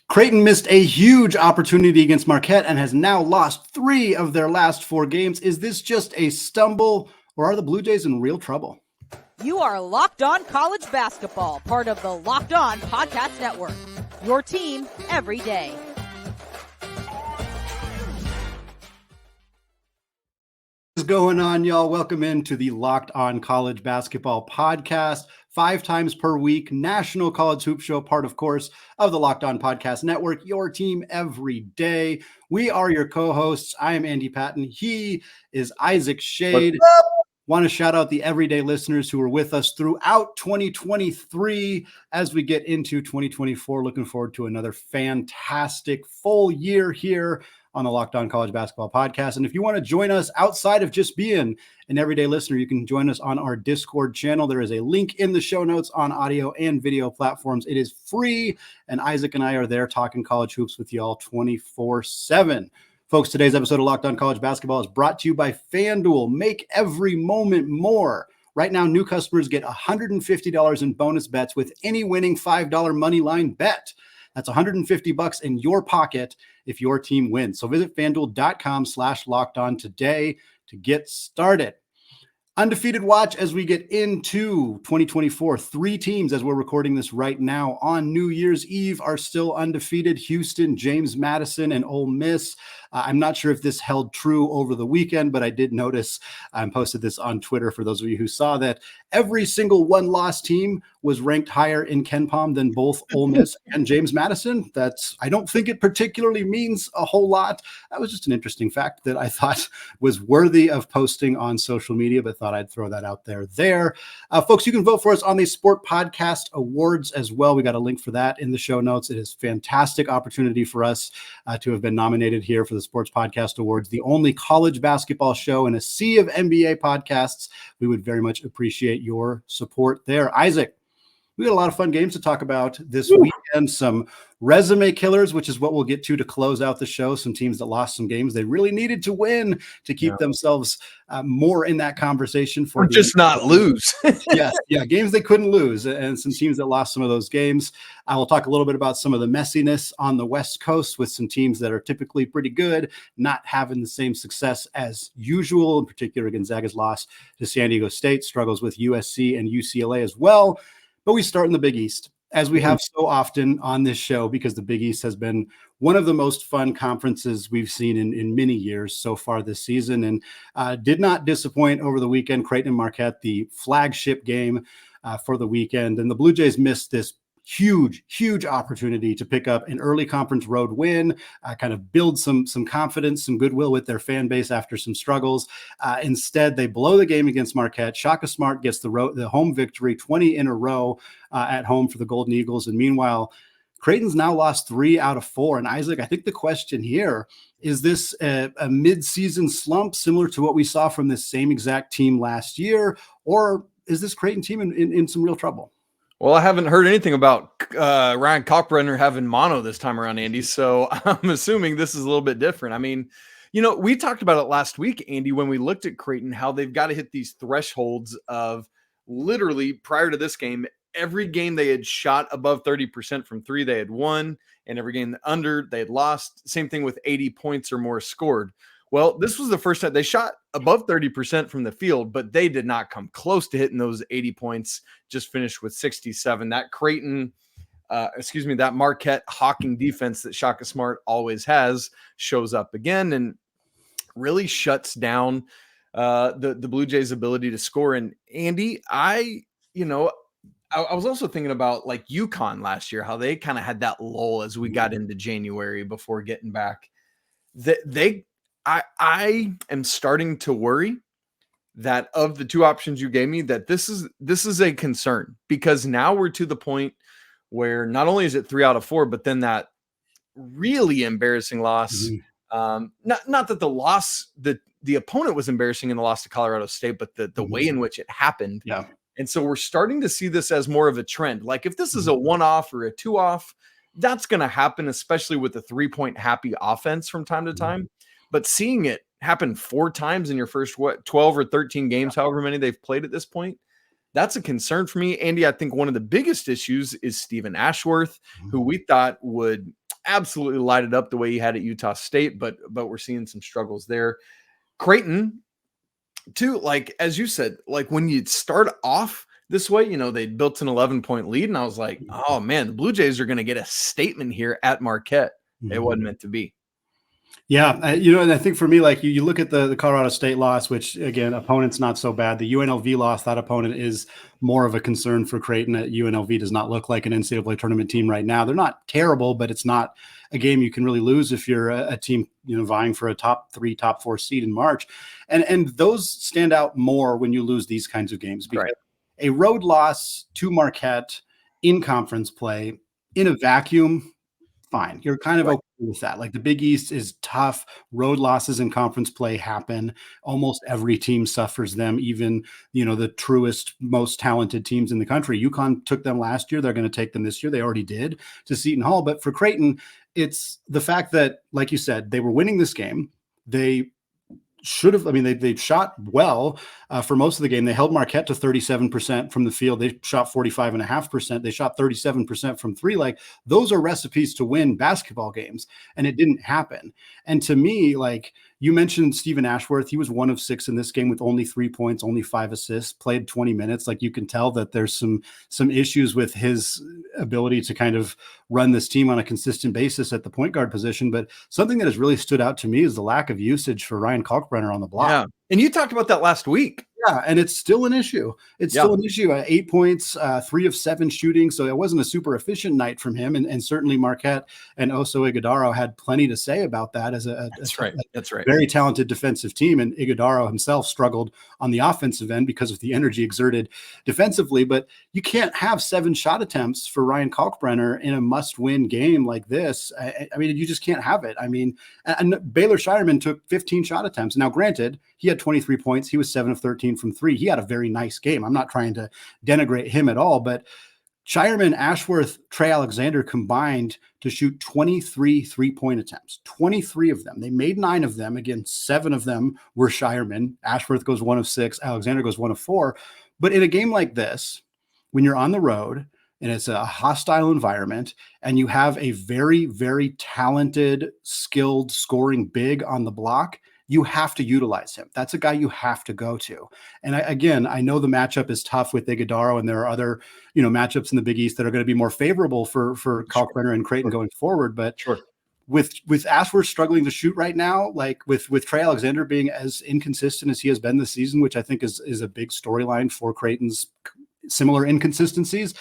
Creighton missed a huge opportunity against Marquette and has now lost 3 of their last 4 games. Is this just a stumble, or are the Blue Jays in real trouble? You are Locked On College Basketball, part of the Locked On Podcast Network. Your team every day. What's going on, y'all? Welcome into the Locked On College Basketball Podcast. 5 times per week, national college hoop show, part, of course, of the Locked On Podcast Network, your team every day. We are your co-hosts. I am Andy Patton. He is Isaac Shade. Want to shout out the everyday listeners who were with us throughout 2023 as we get into 2024. Looking forward to another fantastic full year here on the Locked On College Basketball Podcast. And if you want to join us outside of just being an everyday listener, you can join us on our Discord channel. There is a link in the show notes on audio and video platforms. It is free, and Isaac and I are there talking college hoops with y'all 24/7. Folks, today's episode of Locked On College Basketball is brought to you by FanDuel. Make every moment more. Right now, new customers get $150 in bonus bets with any winning $5 money line bet. That's $150 in your pocket if your team wins. So visit FanDuel.com/lockedon today to get started. Undefeated watch as we get into 2024. 3 teams, as we're recording this right now on New Year's Eve, are still undefeated. Houston, James Madison, and Ole Miss. I'm not sure if this held true over the weekend, but I did notice, I posted this on Twitter for those of you who saw that, every single one-loss team was ranked higher in KenPom than both Ole Miss and James Madison. I don't think it particularly means a whole lot. That was just an interesting fact that I thought was worthy of posting on social media, but thought I'd throw that out there. Folks, you can vote for us on the Sport Podcast Awards as well. We got a link for that in the show notes. It is a fantastic opportunity for us to have been nominated here for the Sports Podcast Awards, the only college basketball show in a sea of NBA podcasts. We would very much appreciate your support there. Isaac, we got a lot of fun games to talk about this weekend. Some resume killers, which is what we'll get to close out the show. Some teams that lost some games they really needed to win to keep themselves more in that conversation. Or just not lose. Games they couldn't lose, and some teams that lost some of those games. I will talk a little bit about some of the messiness on the West Coast with some teams that are typically pretty good, not having the same success as usual. In particular, Gonzaga's loss to San Diego State, struggles with USC and UCLA as well. But we start in the Big East, as we have so often on this show, because the Big East has been one of the most fun conferences we've seen in many years so far this season, and did not disappoint over the weekend. Creighton and Marquette, the flagship game for the weekend, and the Blue Jays missed this huge opportunity to pick up an early conference road win, kind of build some confidence, some goodwill with their fan base after some struggles. Instead, they blow the game against Marquette. Shaka Smart gets the home victory, 20 in a row at home for the Golden Eagles. And meanwhile, Creighton's now lost 3 out of 4. And Isaac, I think the question here is this a mid-season slump similar to what we saw from this same exact team last year, or is this Creighton team in some real trouble? Well, I haven't heard anything about Ryan Kalkbrenner having mono this time around, Andy, so I'm assuming this is a little bit different. I mean, we talked about it last week, Andy, when we looked at Creighton, how they've got to hit these thresholds of literally prior to this game, every game they had shot above 30% from 3, they had won, and every game under, they had lost. Same thing with 80 points or more scored. Well, this was the first time they shot above 30% from the field, but they did not come close to hitting those 80 points, just finished with 67. That that Marquette hawking defense that Shaka Smart always has shows up again and really shuts down the Blue Jays' ability to score. And Andy, I was also thinking about like UConn last year, how they kind of had that lull as we got into January before getting back. I am starting to worry that of the 2 options you gave me, that this is a concern, because now we're to the point where not only is it 3 out of 4, but then that really embarrassing loss. Not that the loss, the opponent was embarrassing in the loss to Colorado State, but the way in which it happened. Yeah. And so we're starting to see this as more of a trend. Like if this is a 1-off or a 2-off, that's going to happen, especially with the 3-point happy offense from time to time. But seeing it happen 4 times in your first 12 or 13 games, however many they've played at this point, That's a concern for me. Andy, I think one of the biggest issues is Stephen Ashworth, who we thought would absolutely light it up the way he had at Utah State, but we're seeing some struggles there. Creighton, too, like, as you said, like when you start off this way, they built an 11-point lead, and I was like, oh man, the Blue Jays are going to get a statement here at Marquette. It wasn't meant to be. Yeah, and I think for me, like you look at the Colorado State loss, which again, opponent's not so bad. The UNLV loss, that opponent is more of a concern for Creighton. UNLV does not look like an NCAA tournament team right now. They're not terrible, but it's not a game you can really lose if you're a team, vying for a top 3, top 4 seed in March. And those stand out more when you lose these kinds of games, because a road loss to Marquette in conference play in a vacuum, fine. You're kind of okay with that. Like the Big East is tough. Road losses in conference play happen. Almost every team suffers them, even, the truest, most talented teams in the country. UConn took them last year. They're going to take them this year. They already did to Seton Hall. But for Creighton, it's the fact that, like you said, they were winning this game. They should have, they shot well for most of the game. They held Marquette to 37% from the field. They shot 45.5%. They shot 37% from three. Like, those are recipes to win basketball games, and it didn't happen. And to me, like you mentioned, Stephen Ashworth, he was 1 of 6 in this game with only 3 points, only 5 assists, played 20 minutes. Like, you can tell that there's some issues with his ability to kind of run this team on a consistent basis at the point guard position. But something that has really stood out to me is the lack of usage for Ryan Kalkbrenner on the block. Yeah. And you talked about that last week. Yeah, and it's still an issue. It's still an issue. 8 points, 3 of 7 shooting. So it wasn't a super efficient night from him. And certainly Marquette and Oso Ighodaro had plenty to say about that as That's right. Very talented defensive team. And Ighodaro himself struggled on the offensive end because of the energy exerted defensively. But you can't have 7 shot attempts for Ryan Kalkbrenner in a must-win game like this. You just can't have it. And Baylor Shireman took 15 shot attempts. Now, granted, he had 23 points. He was 7 of 13 from 3. He had a very nice game. I'm not trying to denigrate him at all, but Shireman, Ashworth, Trey Alexander combined to shoot 23 3-point attempts, 23 of them. They made 9 of them. Again, 7 of them were Shireman. Ashworth goes 1 of 6. Alexander goes 1 of 4. But in a game like this, when you're on the road and it's a hostile environment and you have a very, very talented, skilled scoring big on the block, you have to utilize him. That's a guy you have to go to. And I know the matchup is tough with Ighodaro, and there are other, matchups in the Big East that are going to be more favorable for Kalkbrenner and Creighton going forward. But with Ashworth struggling to shoot right now, like with Trey Alexander being as inconsistent as he has been this season, which I think is a big storyline for Creighton's similar inconsistencies,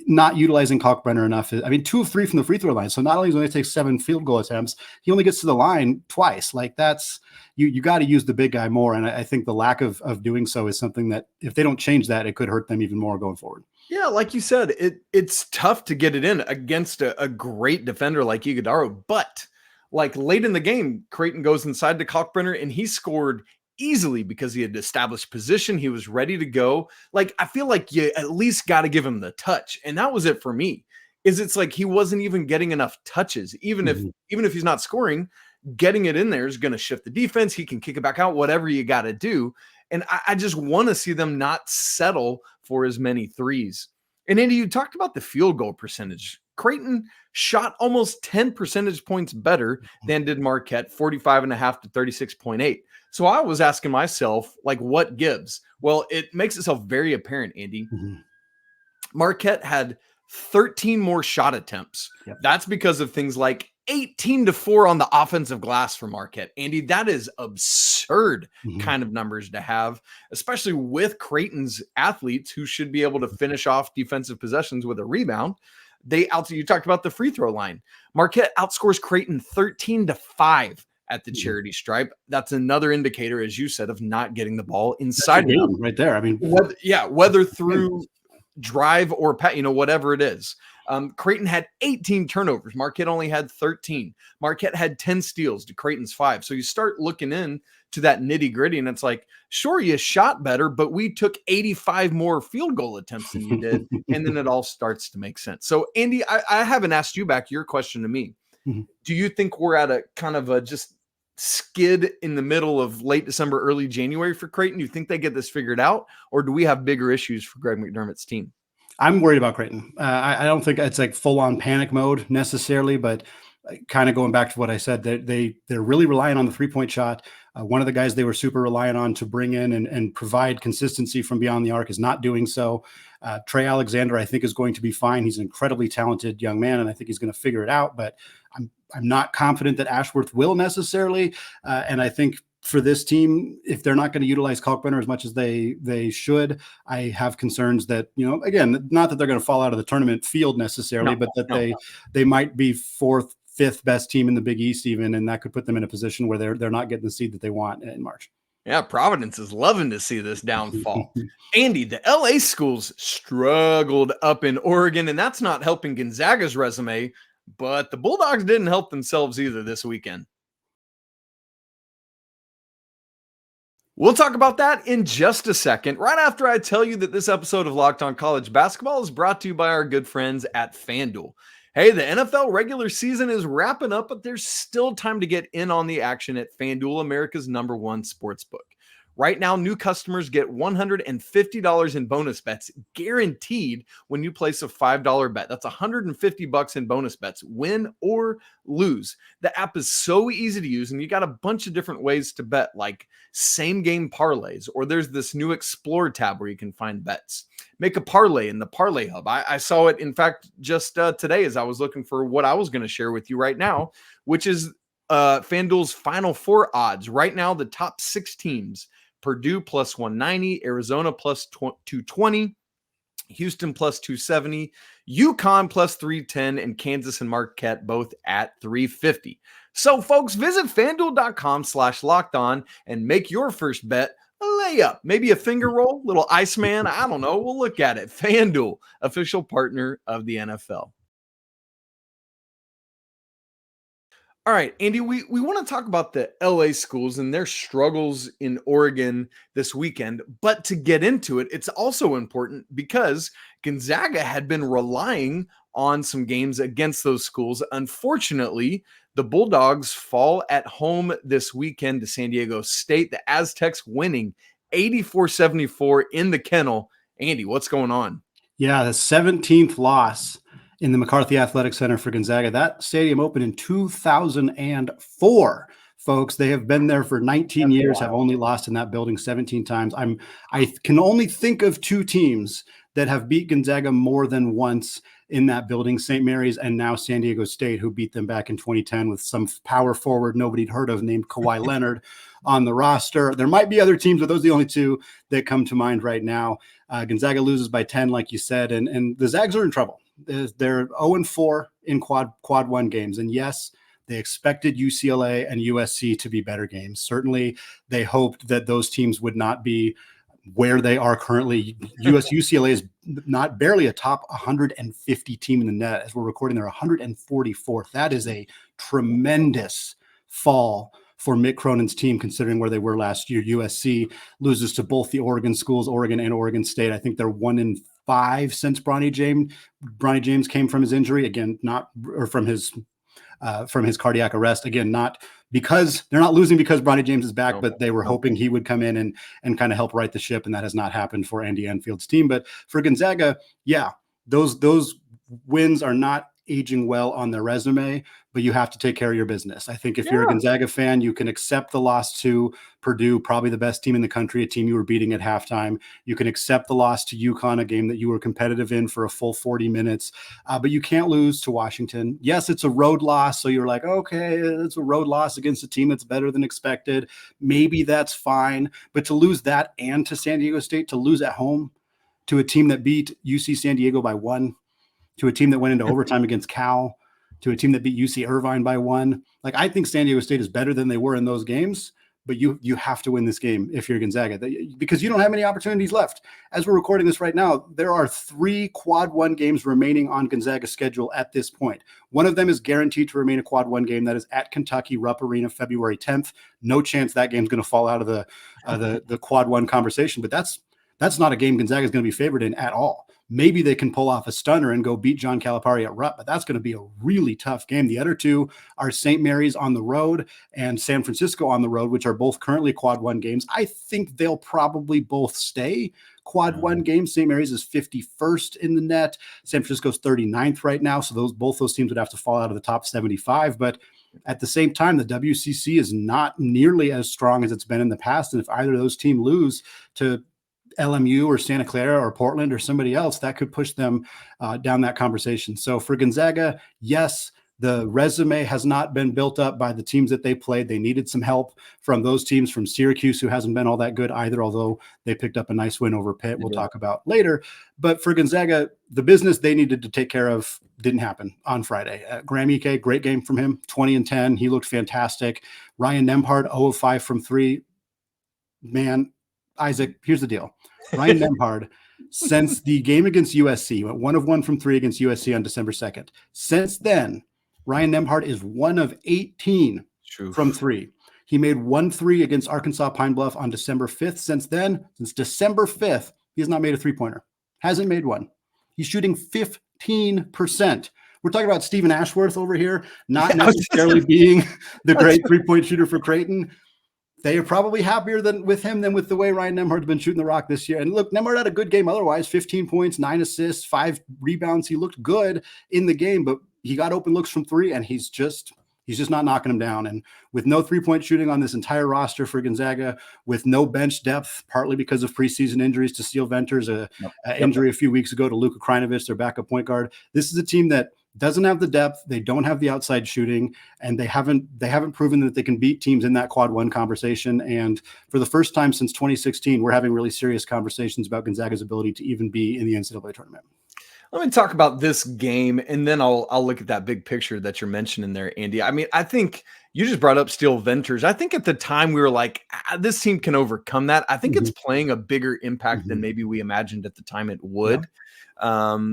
not utilizing Kalkbrenner enough. 2 of 3 from the free throw line. So not only does he only take 7 field goal attempts, he only gets to the line twice. Like, that's, you got to use the big guy more. And I think the lack of doing so is something that, if they don't change that, it could hurt them even more going forward. Yeah, like you said, it's tough to get it in against a great defender like Ighodaro. But like late in the game, Creighton goes inside to Kalkbrenner, and he scored easily because he had established position. He was ready to go. Like, I feel like you at least got to give him the touch. And that was it for me. It's like he wasn't even getting enough touches. Even if he's not scoring, getting it in there is going to shift the defense. He can kick it back out, whatever you got to do. And I just want to see them not settle for as many threes. And Andy, you talked about the field goal percentage. Creighton shot almost 10 percentage points better than did Marquette, 45.5 to 36.8. So I was asking myself, like, what gives? Well, it makes itself very apparent, Andy. Marquette had 13 more shot attempts. That's because of things like 18-4 on the offensive glass for Marquette. Andy, that is absurd kind of numbers to have, especially with Creighton's athletes who should be able to finish off defensive possessions with a rebound. You talked about the free throw line. Marquette outscores Creighton 13-5 at the charity stripe. That's another indicator, as you said, of not getting the ball inside right there. Whether through drive or whatever it is. Creighton had 18 turnovers. Marquette only had 13. Marquette had 10 steals to Creighton's 5. So you start looking in to that nitty gritty, and it's like, sure, you shot better, but we took 85 more field goal attempts than you did. And then it all starts to make sense. So Andy, I haven't asked you back your question to me. Do you think we're at a kind of a just skid in the middle of late December, early January for Creighton? Do you think they get this figured out, or do we have bigger issues for Greg McDermott's team? I'm worried about Creighton. I don't think it's like full on panic mode necessarily, but kind of going back to what I said, they're really relying on the 3-point shot. One of the guys they were super reliant on to bring in and provide consistency from beyond the arc is not doing so. Trey Alexander, I think, is going to be fine. He's an incredibly talented young man, and I think he's going to figure it out. But I'm not confident that Ashworth will necessarily. And I think for this team, if they're not going to utilize Kalkbrenner as much as they should, I have concerns that, again, not that they're going to fall out of the tournament field necessarily, but that they might be fourth, fifth best team in the Big East even, and that could put them in a position where they're not getting the seed that they want in March. Yeah, Providence is loving to see this downfall. Andy, the LA schools struggled up in Oregon, and that's not helping Gonzaga's resume, but the Bulldogs didn't help themselves either this weekend. We'll talk about that in just a second, right after I tell you that this episode of Locked On College Basketball is brought to you by our good friends at FanDuel. Hey, the NFL regular season is wrapping up, but there's still time to get in on the action at FanDuel, America's #1 sportsbook. Right now, new customers get $150 in bonus bets guaranteed when you place a $5 bet. That's $150 in bonus bets, win or lose. The app is so easy to use, and you got a bunch of different ways to bet, like same game parlays, or there's this new Explore tab where you can find bets. Make a parlay in the Parlay Hub. I saw it, in fact, just today as I was looking for what I was going to share with you right now, which is FanDuel's Final Four odds. Right now, the top 6 teams: Purdue plus 190, Arizona plus 220, Houston plus 270, UConn plus 310, and Kansas and Marquette both at 350. So, folks, visit FanDuel.com/lockedon and make your first bet a layup, maybe a finger roll, little Iceman. I don't know. We'll look at it. FanDuel, official partner of the NFL. All right, Andy, we want to talk about the LA schools and their struggles in Oregon this weekend. But to get into it, it's also important because Gonzaga had been relying on some games against those schools. Unfortunately, the Bulldogs fall at home this weekend to San Diego State. The Aztecs winning 84-74 in the Kennel. Andy, what's going on? Yeah, the 17th loss in the McCarthy Athletic Center for Gonzaga. That stadium opened in 2004, folks. They have been there for 19 years, have only lost in that building 17 times. I can only think of 2 teams that have beat Gonzaga more than once in that building: St. Mary's and now San Diego State, who beat them back in 2010 with some power forward nobody'd heard of named Kawhi Leonard on the roster. There might be other teams, but those are the only 2 that come to mind right now. Gonzaga loses by 10, like you said, and the Zags are in trouble. They're 0-4 in quad 1 games. And yes, they expected UCLA and USC to be better games. Certainly, they hoped that those teams would not be where they are currently. UCLA is not barely a top 150 team in the net. As we're recording, they're 144th. That is a tremendous fall for Mick Cronin's team, considering where they were last year. USC loses to both the Oregon schools, Oregon and Oregon State. I think they're 1-5 since Bronny James came from his injury. Again, from his cardiac arrest. Again, not because they're not losing because Bronny James is back, but they were hoping he would come in and kind of help right the ship, and that has not happened for Andy Enfield's team. But for Gonzaga, yeah, those wins are not aging well on their resume, but you have to take care of your business. I think if you're a Gonzaga fan, you can accept the loss to Purdue, probably the best team in the country, a team you were beating at halftime. You can accept the loss to UConn, a game that you were competitive in for a full 40 minutes, but you can't lose to Washington. Yes, it's a road loss, so you're like, okay, it's a road loss against a team that's better than expected. Maybe that's fine, but to lose that and to San Diego State, to lose at home to a team that beat UC San Diego by 1, to a team that went into overtime against Cal, to a team that beat UC Irvine by 1. Like, I think San Diego State is better than they were in those games, but you have to win this game if you're Gonzaga, because you don't have many opportunities left. As we're recording this right now, there are 3 quad 1 games remaining on Gonzaga's schedule at this point. One of them is guaranteed to remain a quad 1 game. That is at Kentucky, Rupp Arena, February 10th. No chance that game's going to fall out of the quad 1 conversation, but that's not a game Gonzaga is going to be favored in at all. maybe they can pull off a stunner and go beat John Calipari at Rupp, but that's going to be a really tough game. The other two are St. Mary's on the road and San Francisco on the road, which are both currently quad one games. I think they'll probably both stay quad one games. St. Mary's is 51st in the net. San Francisco's 39th right now. So both those teams would have to fall out of the top 75. But at the same time, the WCC is not nearly as strong as it's been in the past. And if either of those teams lose to LMU or Santa Clara or Portland or somebody else, that could push them down that conversation. So for Gonzaga, yes, the resume has not been built up by the teams that they played. They needed some help from those teams, from Syracuse, who hasn't been all that good either, although they picked up a nice win over Pitt we'll talk about later. But for Gonzaga, the business they needed to take care of didn't happen on Friday. Graham Ike, great game from him, 20-10. He looked fantastic. Ryan Nembhard, 0 of 5 from 3. Man, Isaac, here's the deal. Ryan Nembhard, since the game against USC, went 1 of 1 from 3 against USC on December 2nd. Since then, Ryan Nembhard is 1 of 18 from 3. He made 1 3 against Arkansas Pine Bluff on December 5th. Since then, since December 5th, he has not made a three-pointer. Hasn't made one. He's shooting 15%. We're talking about Stephen Ashworth over here, not necessarily being the great three-point shooter for Creighton. They are probably happier with him than with the way Ryan Nembhard's been shooting the rock this year. And look, Nembhard had a good game otherwise, 15 points, 9 assists, 5 rebounds. He looked good in the game, but he got open looks from 3, and he's just not knocking them down. And with no three-point shooting on this entire roster for Gonzaga, with no bench depth, partly because of preseason injuries to Steele Venters, an injury a few weeks ago to Luka Krinovich, their backup point guard. This is a team that doesn't have the depth. They don't have the outside shooting, and they haven't proven that they can beat teams in that quad one conversation. And for the first time since 2016, we're having really serious conversations about Gonzaga's ability to even be in the NCAA tournament. Let me talk about this game, and then I'll look at that big picture that you're mentioning there, Andy. I mean, I think you just brought up Steele Venters. I think at the time we were like, this team can overcome that. I think it's playing a bigger impact than maybe we imagined at the time it would. Yeah.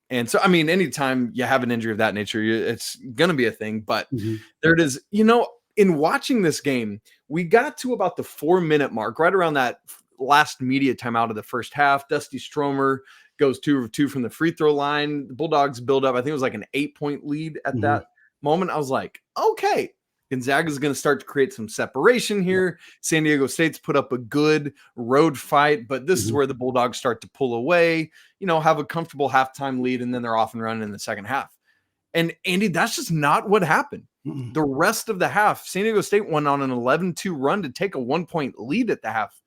And so, I mean, anytime you have an injury of that nature, it's going to be a thing. But there it is. You know, in watching this game, we got to about the 4-minute mark, right around that last media timeout of the first half. Dusty Stromer goes 2 of 2 from the free throw line. The Bulldogs build up. I think it was like an 8-point lead at that moment. I was like, okay, Gonzaga's going to start to create some separation here. San Diego State's put up a good road fight, but this is where the Bulldogs start to pull away, you know, have a comfortable halftime lead, and then they're off and running in the second half. And Andy, that's just not what happened. The rest of the half, San Diego State went on an 11-2 run to take a 1-point lead at the half.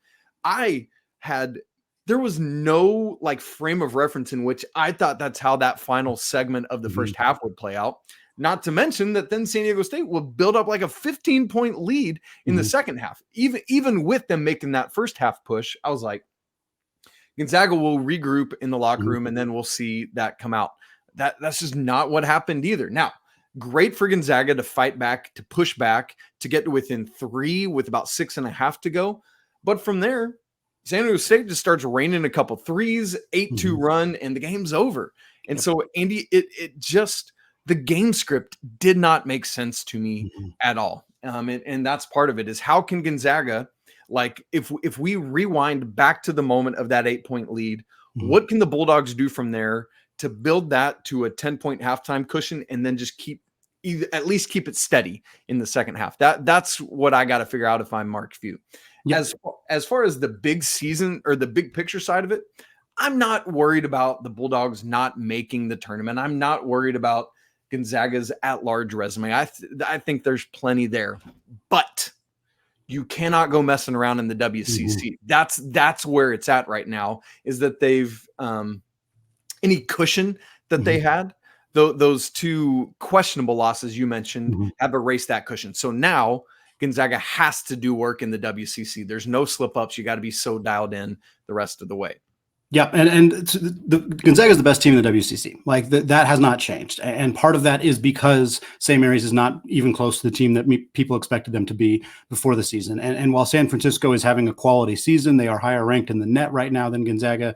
There was no like frame of reference in which I thought that's how that final segment of the first half would play out. Not to mention that then San Diego State will build up like a 15-point lead in the second half. Even with them making that first half push, I was like, Gonzaga will regroup in the locker room, and then we'll see that come out. That's just not what happened either. Now, great for Gonzaga to fight back, to push back, to get to within 3 with about 6.5 to go. But from there, San Diego State just starts raining a couple threes, 8-2 run, and the game's over. And so, Andy, it just – the game script did not make sense to me at all. And that's part of it, is how can Gonzaga, like if we rewind back to the moment of that 8-point lead, what can the Bulldogs do from there to build that to a 10-point halftime cushion and then just at least keep it steady in the second half? That's what I got to figure out if I'm Mark Few. Yep. As far as the big season or the big picture side of it, I'm not worried about the Bulldogs not making the tournament. I'm not worried about Gonzaga's at-large resume. I think there's plenty there, but you cannot go messing around in the WCC. That's where it's at right now, is that they've any cushion that they had, those 2 questionable losses you mentioned have erased that cushion. So now Gonzaga has to do work in the WCC. There's no slip-ups. You got to be so dialed in the rest of the way. Yeah, and Gonzaga is the best team in the WCC. Like that has not changed, and part of that is because St. Mary's is not even close to the team that people expected them to be before the season. And while San Francisco is having a quality season, they are higher ranked in the net right now than Gonzaga.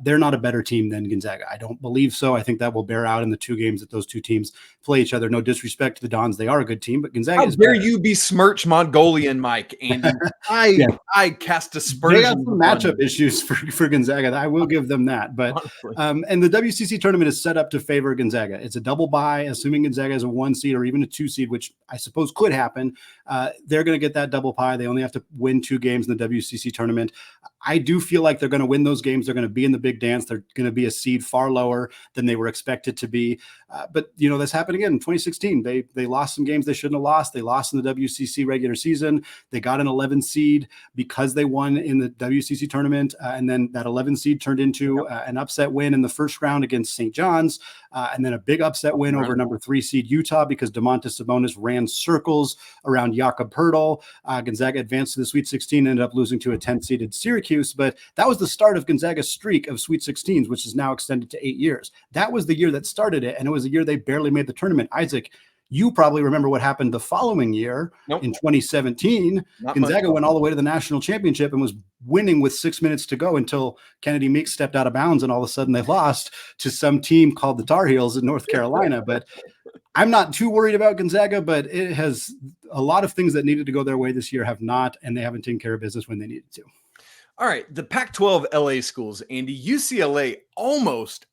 They're not a better team than Gonzaga. I don't believe so. I think that will bear out in the 2 games that those 2 teams play each other. No disrespect to the Dons. They are a good team, but Gonzaga How is dare better. you besmirch Mongolian, Mike, Andy? I cast aspersions. They got some matchup issues for Gonzaga. I will give them that. But and the WCC tournament is set up to favor Gonzaga. It's a double bye, assuming Gonzaga is a 1 seed or even a 2 seed, which I suppose could happen. They're going to get that double bye. They only have to win 2 games in the WCC tournament. I do feel like they're going to win those games. They're going to be in the big dance. They're going to be a seed far lower than they were expected to be. But, this happened again in 2016. They lost some games they shouldn't have lost. They lost in the WCC regular season. They got an 11 seed because they won in the WCC tournament. And then that 11 seed turned into an upset win in the first round against St. John's. And then a big upset win over number 3 seed Utah because DeMontis Sabonis ran circles around Jakob Poeltl. Gonzaga advanced to the Sweet 16, ended up losing to a 10-seeded Syracuse. But that was the start of Gonzaga's streak of Sweet 16s, which is now extended to 8 years. That was the year that started it, and it was a year they barely made the tournament. Isaac, you probably remember what happened the following year. In 2017. Gonzaga went all the way to the national championship and was winning with 6 minutes to go until Kennedy Meeks stepped out of bounds, and all of a sudden they lost to some team called the Tar Heels in North Carolina. But I'm not too worried about Gonzaga, but it has a lot of things that needed to go their way this year have not, and they haven't taken care of business when they needed to. All right, the Pac-12 LA schools, Andy, UCLA almost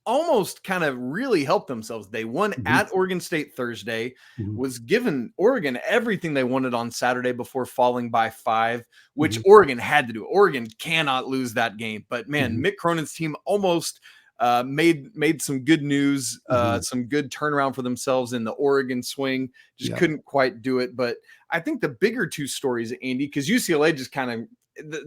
kind of really helped themselves. They won at Oregon State Thursday, was given Oregon everything they wanted on Saturday before falling by 5, which Oregon had to do. Oregon cannot lose that game. But man, Mick Cronin's team almost made some good news, some good turnaround for themselves in the Oregon swing. Just couldn't quite do it. But I think the bigger 2 stories, Andy, because UCLA just kind of,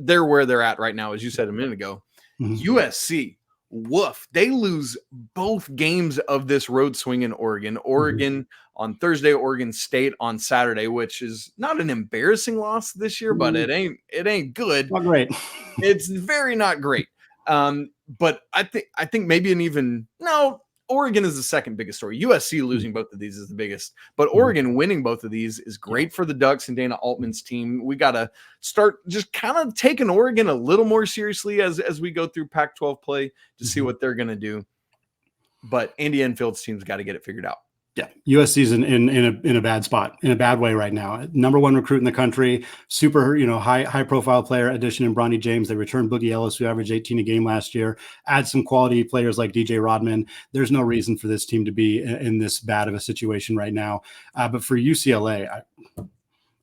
they're where they're at right now, as you said a minute ago. USC, woof, they lose both games of this road swing in Oregon. Oregon on Thursday, Oregon State on Saturday, which is not an embarrassing loss this year, but it ain't good. Not great. It's very not great. But I think maybe Oregon is the second biggest story. USC losing both of these is the biggest, but Oregon winning both of these is great for the Ducks and Dana Altman's team. We got to start just kind of taking Oregon a little more seriously as we go through Pac-12 play to see what they're going to do. But Andy Enfield's team's got to get it figured out. Yeah, USC's in a bad spot, in a bad way right now. Number 1 recruit in the country, super high profile player addition in Bronny James. They returned Boogie Ellis, who averaged 18 a game last year. Add some quality players like DJ Rodman. There's no reason for this team to be in this bad of a situation right now. But for UCLA,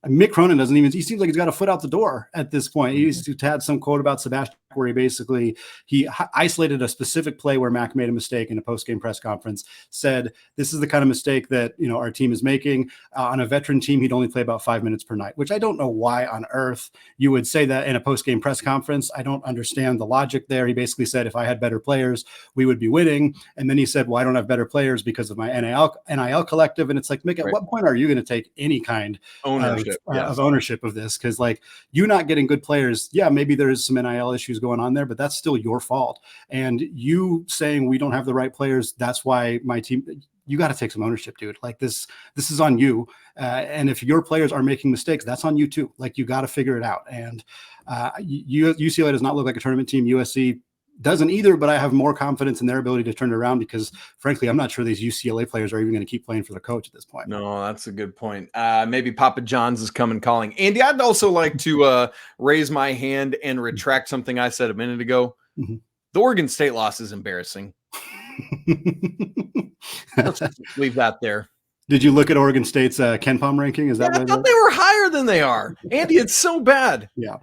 Mick Cronin he seems like he's got a foot out the door at this point. He had some quote about Sebastian where he isolated a specific play where Mac made a mistake in a post-game press conference, said, this is the kind of mistake that, our team is making. On a veteran team, he'd only play about 5 minutes per night, which I don't know why on earth you would say that in a post-game press conference. I don't understand the logic there. He basically said, if I had better players, we would be winning. And then he said, well, I don't have better players because of my NIL collective. And it's like, Mick, at what point are you going to take any kind of ownership of this? Because you not getting good players, maybe there's some NIL issues going on there, but that's still your fault. And you saying we don't have the right players, that's why my team, you got to take some ownership, dude. This is on you. And if your players are making mistakes, that's on you too. You got to figure it out. And UCLA does not look like a tournament team. USC doesn't either, but I have more confidence in their ability to turn it around because, frankly, I'm not sure these UCLA players are even going to keep playing for the coach at this point. No, that's a good point. Maybe Papa John's is coming calling. Andy, I'd also like to raise my hand and retract something I said a minute ago. The Oregon State loss is embarrassing. Let's just leave that there. Did you look at Oregon State's KenPom ranking? Is that I thought they were higher than they are. Andy, it's so bad. Yeah.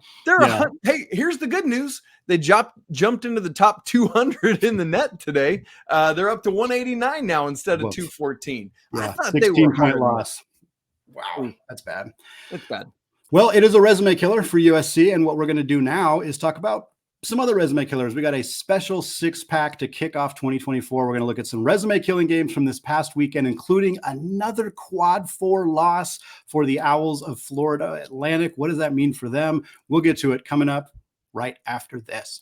Hey, here's the good news. They jumped into the top 200 in the net today. They're up to 189 now instead of 214. Yeah, I thought they were 16-point loss. Wow, that's bad. That's bad. Well, it is a resume killer for USC, and what we're going to do now is talk about some other resume killers. We got a special 6-pack to kick off 2024. We're going to look at some resume killing games from this past weekend, including another quad 4 loss for the Owls of Florida Atlantic. What does that mean for them? We'll get to it coming up right after this.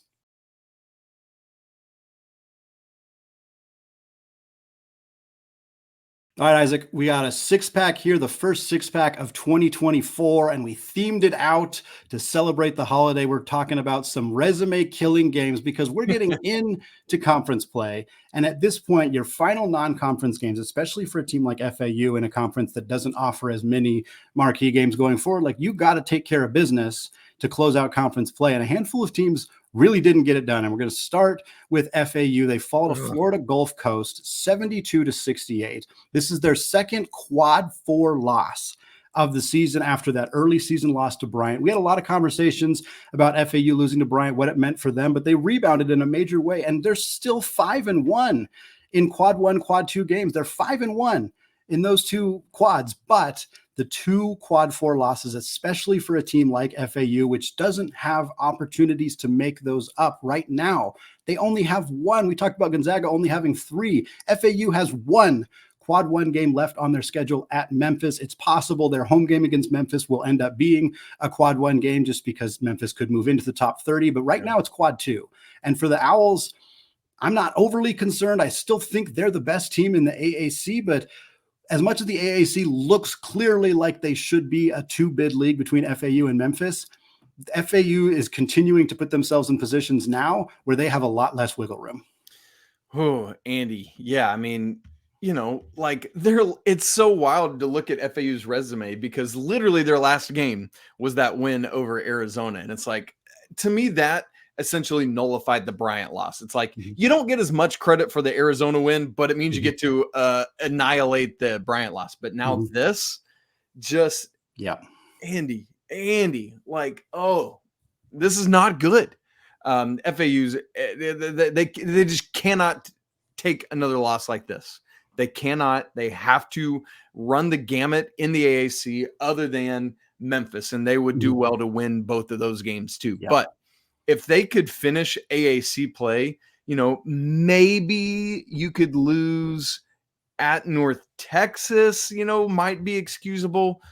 All right, Isaac, we got a six-pack here, the first six-pack of 2024, and we themed it out to celebrate the holiday. We're talking about some resume-killing games because we're getting into conference play. And at this point, your final non-conference games, especially for a team like FAU in a conference that doesn't offer as many marquee games going forward, like you got to take care of business to close out conference play. And a handful of teams really didn't get it done. And we're going to start with FAU. They fall to Florida Gulf Coast 72-68. This is their second quad 4 loss of the season after that early season loss to Bryant. We had a lot of conversations about FAU losing to Bryant, what it meant for them, but they rebounded in a major way. And they're still 5-1 in quad 1, quad 2 games. They're 5-1 in those two quads, but the two quad 4 losses, especially for a team like FAU, which doesn't have opportunities to make those up right now. They only have one. We talked about Gonzaga only having 3. FAU has one quad 1 game left on their schedule at Memphis. It's possible their home game against Memphis will end up being a quad 1 game just because Memphis could move into the top 30. But right now it's quad 2. And for the Owls, I'm not overly concerned. I still think they're the best team in the AAC, but as much as the AAC looks clearly like they should be a 2-bid league between FAU and Memphis, FAU is continuing to put themselves in positions now where they have a lot less wiggle room. Oh, Andy. Yeah. I mean, it's so wild to look at FAU's resume because literally their last game was that win over Arizona. And it's like, to me, that essentially nullified the Bryant loss. It's like you don't get as much credit for the Arizona win, but it means you get to annihilate the Bryant loss. But now this just, Andy, like, oh, this is not good. FAU's they just cannot take another loss like this. They cannot. They have to run the gamut in the AAC other than Memphis, and they would do well to win both of those games too. But if they could finish AAC play, maybe you could lose at North Texas, might be excusable.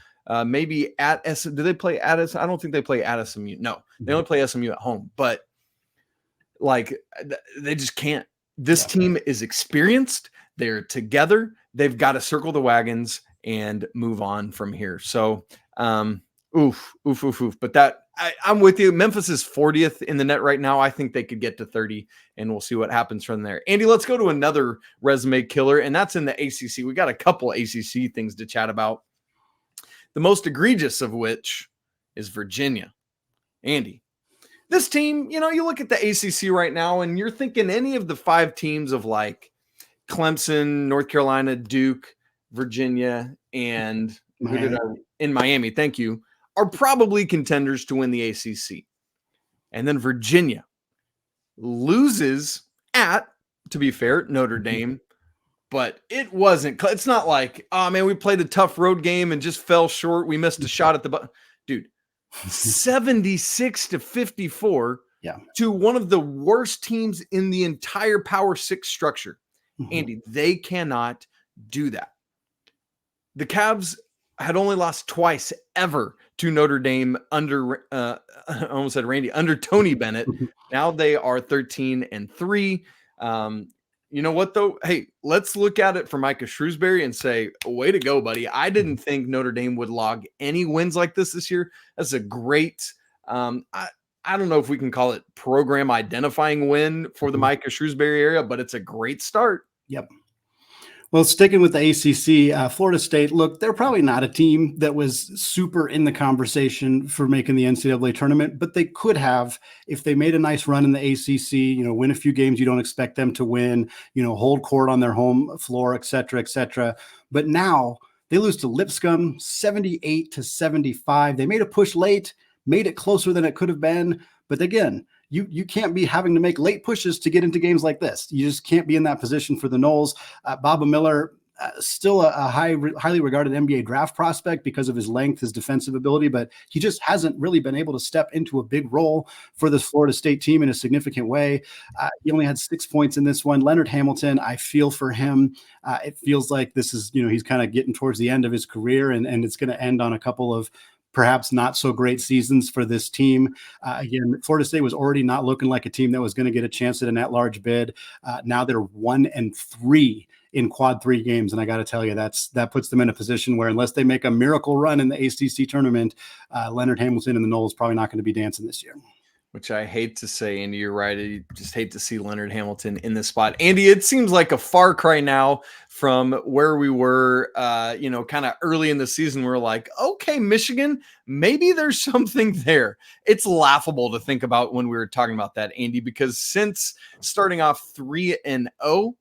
Maybe at do they play at us? I don't think they play at SMU. No, they only play SMU at home. But they just can't. This team is experienced. They're together. They've got to circle the wagons and move on from here. So, oof. But I'm with you. Memphis is 40th in the net right now. I think they could get to 30, and we'll see what happens from there. Andy, let's go to another resume killer, and that's in the ACC. We got a couple ACC things to chat about. The most egregious of which is Virginia. Andy, this team, you look at the ACC right now, and you're thinking any of the 5 teams of like Clemson, North Carolina, Duke, Virginia, and Miami. Thank you. Are probably contenders to win the ACC. And then Virginia loses at, to be fair, Notre Dame, but it's not like, oh man, we played a tough road game and just fell short. We missed a shot at the dude, 76-54 to one of the worst teams in the entire Power 6 structure. Andy, they cannot do that. The Cavs had only lost twice ever to Notre Dame under, I almost said Randy, under Tony Bennett. Now they are 13-3. You know what, though? Hey, let's look at it for Micah Shrewsbury and say, way to go, buddy. I didn't think Notre Dame would log any wins like this year. That's a great, I don't know if we can call it program identifying win for the Micah Shrewsbury area, but it's a great start. Yep. Well, sticking with the ACC, Florida State, look, they're probably not a team that was super in the conversation for making the NCAA tournament, but they could have if they made a nice run in the ACC, win a few games you don't expect them to win, hold court on their home floor, et cetera, et cetera. But now they lose to Lipscomb 78-75. They made a push late, made it closer than it could have been. But again, you can't be having to make late pushes to get into games like this. You just can't be in that position for the Noles. Baba Miller, still a highly regarded NBA draft prospect because of his length, his defensive ability, but he just hasn't really been able to step into a big role for this Florida State team in a significant way. He only had 6 points in this one. Leonard Hamilton, I feel for him. It feels like this is, he's kind of getting towards the end of his career, and it's going to end on a couple of perhaps not so great seasons for this team. Again, Florida State was already not looking like a team that was going to get a chance at an at-large bid. Now they're 1-3 in quad 3 games. And I got to tell you, that puts them in a position where unless they make a miracle run in the ACC tournament, Leonard Hamilton and the Noles probably not going to be dancing this year. Which I hate to say, Andy, you're right. I just hate to see Leonard Hamilton in this spot. Andy, it seems like a far cry now from where we were, kind of early in the season. We're like, okay, Michigan, maybe there's something there. It's laughable to think about when we were talking about that, Andy, because since starting off 3-0,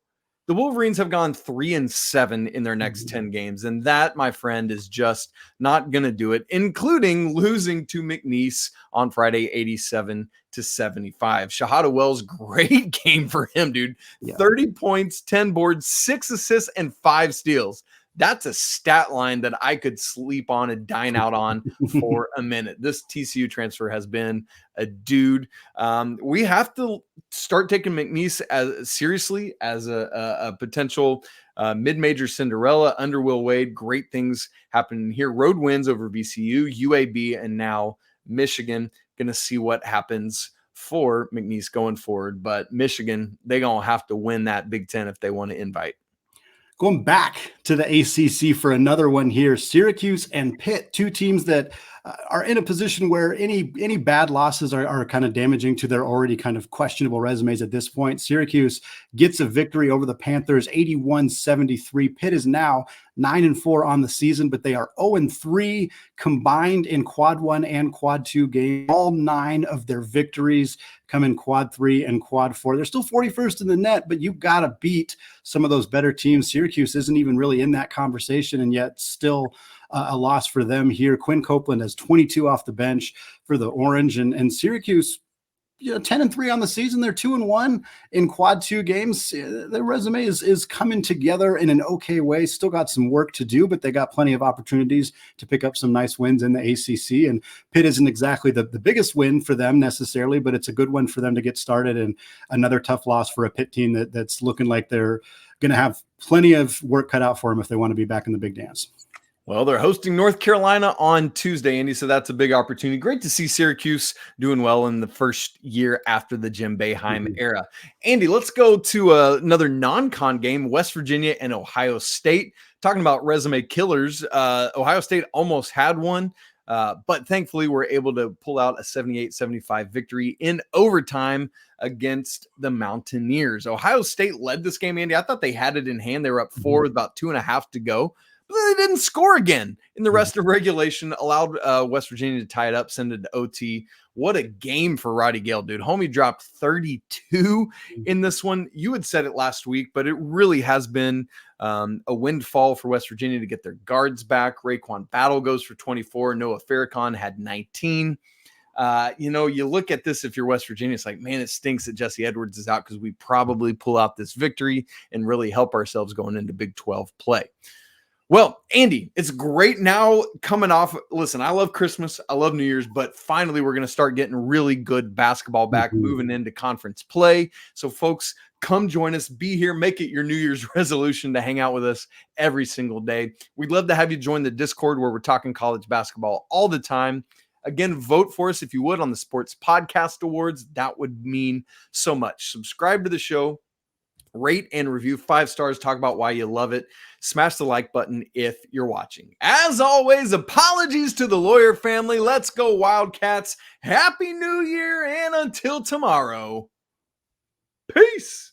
the Wolverines have gone 3-7 in their next 10 games. And that, my friend, is just not going to do it, including losing to McNeese on Friday, 87-75. Shahada Wells, great game for him, dude. Yeah. 30 points, 10 boards, 6 assists, and 5 steals. That's a stat line that I could sleep on and dine out on for a minute. This TCU transfer has been a dude. We have to start taking McNeese as seriously as a potential mid-major Cinderella under Will Wade. Great things happening here. Road wins over VCU, UAB, and now Michigan. Going to see what happens for McNeese going forward. But Michigan, they're going to have to win that Big Ten if they want to invite. Going back to the ACC for another one here, Syracuse and Pitt, two teams that are in a position where any bad losses are kind of damaging to their already kind of questionable resumes at this point. Syracuse gets a victory over the Panthers, 81-73. Pitt is now 9-4 on the season, but they are 0-3 combined in quad 1 and quad 2 games. All 9 of their victories come in quad 3 and quad 4. They're still 41st in the net, but you've got to beat some of those better teams. Syracuse isn't even really in that conversation, and yet still a loss for them here. Quinn Copeland has 22 off the bench for the Orange, and Syracuse, 10-3 on the season. They're 2-1 in quad 2 games. Their resume is coming together in an okay way. Still got some work to do, but they got plenty of opportunities to pick up some nice wins in the ACC. And Pitt isn't exactly the biggest win for them necessarily, but it's a good one for them to get started. And another tough loss for a Pitt team that's looking like they're going to have plenty of work cut out for them if they want to be back in the big dance. Well, they're hosting North Carolina on Tuesday, Andy, so that's a big opportunity. Great to see Syracuse doing well in the first year after the Jim Boeheim era. Andy, let's go to another non-con game, West Virginia and Ohio State. Talking about resume killers, Ohio State almost had one, but thankfully we're able to pull out a 78-75 victory in overtime against the Mountaineers. Ohio State led this game, Andy. I thought they had it in hand. They were up 4 with about 2.5 to go. But they didn't score again in the rest of regulation, allowed West Virginia to tie it up, send it to OT. What a game for Roddy Gale, dude. Homie dropped 32 in this one. You had said it last week, but it really has been a windfall for West Virginia to get their guards back. Raekwon Battle goes for 24. Noah Farrakhan had 19. You look at this, if you're West Virginia, it's like, man, it stinks that Jesse Edwards is out because we probably pull out this victory and really help ourselves going into Big 12 play. Well, Andy, it's great now coming off. Listen, I love Christmas. I love New Year's, but finally we're going to start getting really good basketball back, moving into conference play. So folks, come join us, be here, make it your New Year's resolution to hang out with us every single day. We'd love to have you join the Discord where we're talking college basketball all the time. Again, vote for us if you would on the Sports Podcast Awards. That would mean so much. Subscribe to the show. Rate and review 5 stars. Talk about why you love it. Smash the like button if you're watching. As always, apologies to the Lawyer family. Let's go Wildcats. Happy New Year, and until tomorrow, peace.